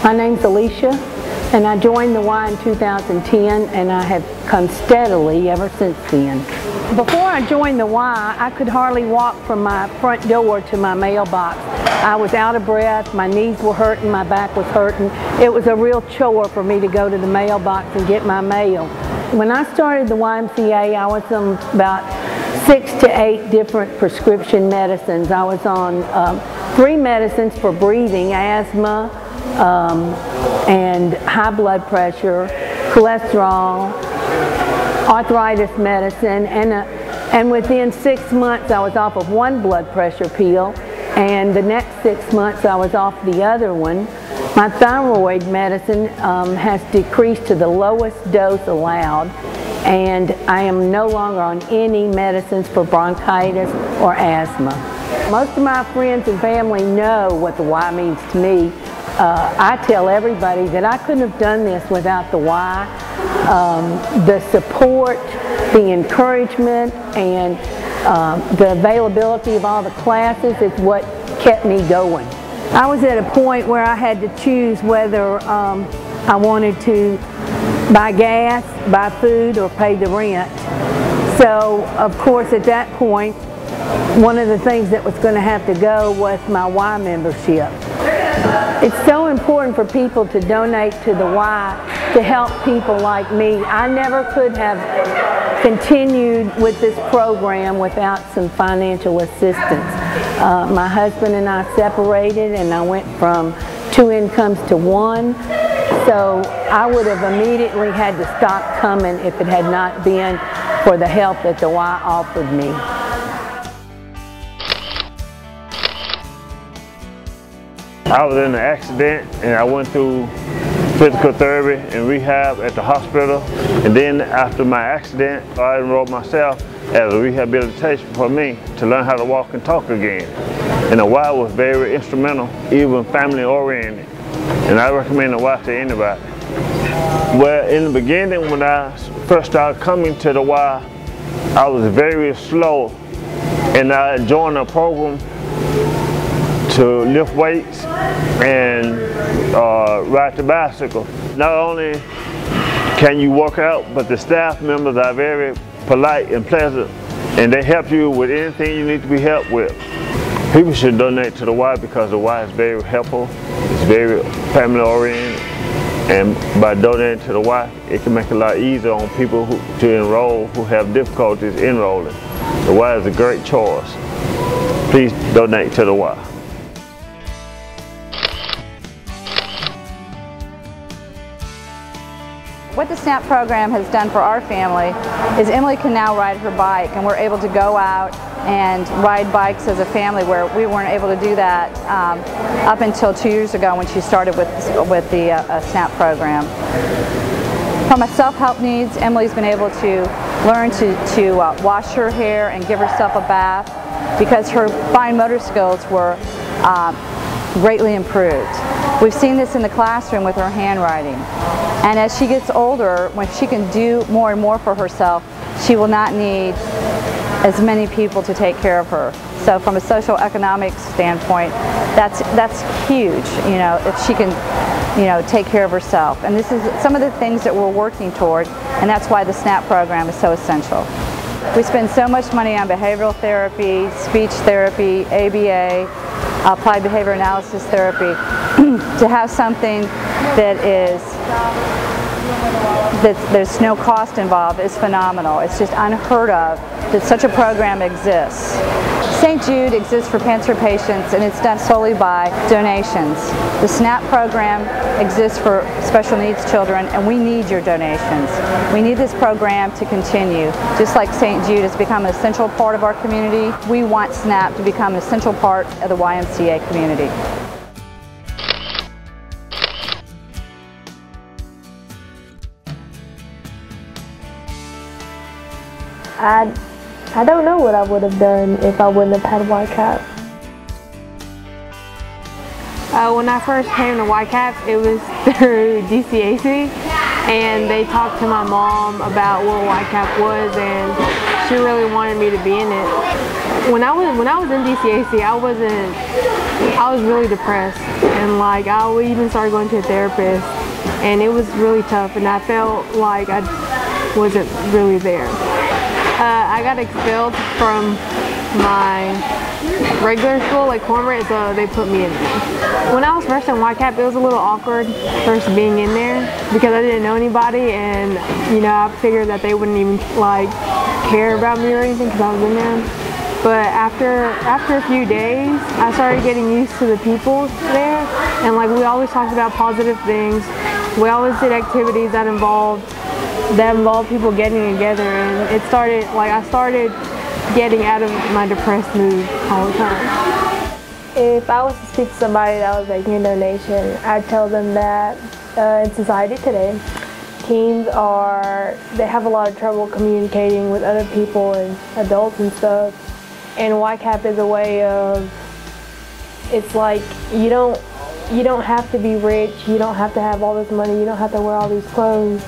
My name's Alicia, and I joined the Y in 2010, and I have come steadily ever since then. Before I joined the Y, I could hardly walk from my front door to my mailbox. I was out of breath, my knees were hurting, my back was hurting. It was a real chore for me to go to the mailbox and get my mail. When I started the YMCA, I was on about 6 to 8 different prescription medicines. I was on 3 medicines for breathing, asthma, and high blood pressure, cholesterol, arthritis medicine, and within 6 months I was off of 1 blood pressure pill, and the next 6 months I was off the other one. My thyroid medicine has decreased to the lowest dose allowed, and I am no longer on any medicines for bronchitis or asthma. Most of my friends and family know what the Y means to me. I tell everybody that I couldn't have done this without the Y. The support, the encouragement, and the availability of all the classes is what kept me going. I was at a point where I had to choose whether I wanted to buy gas, buy food, or pay the rent. So, of course, at that point, one of the things that was going to have to go was my Y membership. It's so important for people to donate to the Y to help people like me. I never could have continued with this program without some financial assistance. My husband and I separated, and I went from 2 incomes to 1. So I would have immediately had to stop coming if it had not been for the help that the Y offered me. I was in an accident, and I went through physical therapy and rehab at the hospital. And then after my accident, I enrolled myself as a rehabilitation for me to learn how to walk and talk again. And the Y was very instrumental, even family oriented. And I recommend the Y to anybody. Well, in the beginning, when I first started coming to the Y, I was very slow, and I joined a program to lift weights and ride the bicycle. Not only can you work out, but the staff members are very polite and pleasant, and they help you with anything you need to be helped with. People should donate to the Y because the Y is very helpful, it's very family oriented, and by donating to the Y, it can make it a lot easier on people to enroll who have difficulties enrolling. The Y is a great choice. Please donate to the Y. What the SNAP program has done for our family is Emily can now ride her bike, and we're able to go out and ride bikes as a family where we weren't able to do that up until 2 years ago when she started with the SNAP program. For my self-help needs, Emily's been able to learn to wash her hair and give herself a bath because her fine motor skills were greatly improved. We've seen this in the classroom with her handwriting. And as she gets older, when she can do more and more for herself, she will not need as many people to take care of her. So from a social economic standpoint, that's huge, you know, if she can, you know, take care of herself. And this is some of the things that we're working toward, and that's why the SNAP program is so essential. We spend so much money on behavioral therapy, speech therapy, ABA, applied behavior analysis therapy. To have something that there's no cost involved is phenomenal. It's just unheard of that such a program exists. St. Jude exists for cancer patients, and it's done solely by donations. The SNAP program exists for special needs children, and we need your donations. We need this program to continue. Just like St. Jude has become an essential part of our community, we want SNAP to become an essential part of the YMCA community. I don't know what I would have done if I wouldn't have had YCAP. When I first came to YCAP, it was through DCAC, and they talked to my mom about what YCAP was, and she really wanted me to be in it. When I was in DCAC, I wasn't I was really depressed, and like I even started going to a therapist, and it was really tough, and I felt like I wasn't really there. I got expelled from my regular school, like Cormorant, so they put me in there. When I was first in YCAP, it was a little awkward first being in there because I didn't know anybody, and you know, I figured that they wouldn't even like care about me or anything because I was in there. But after a few days, I started getting used to the people there, and like we always talked about positive things. We always did activities that involved people getting together, and it started like I started getting out of my depressed mood all the time. If I was to speak to somebody that was making a donation, I'd tell them that in society today, teens they have a lot of trouble communicating with other people and adults and stuff. And YCAP is a way of, it's like you don't have to be rich, you don't have to have all this money, you don't have to wear all these clothes.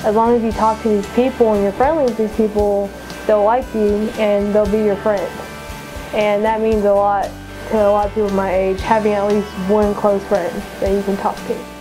As long as you talk to these people and you're friendly with these people, they'll like you and they'll be your friend. And that means a lot to a lot of people my age, having at least one close friend that you can talk to.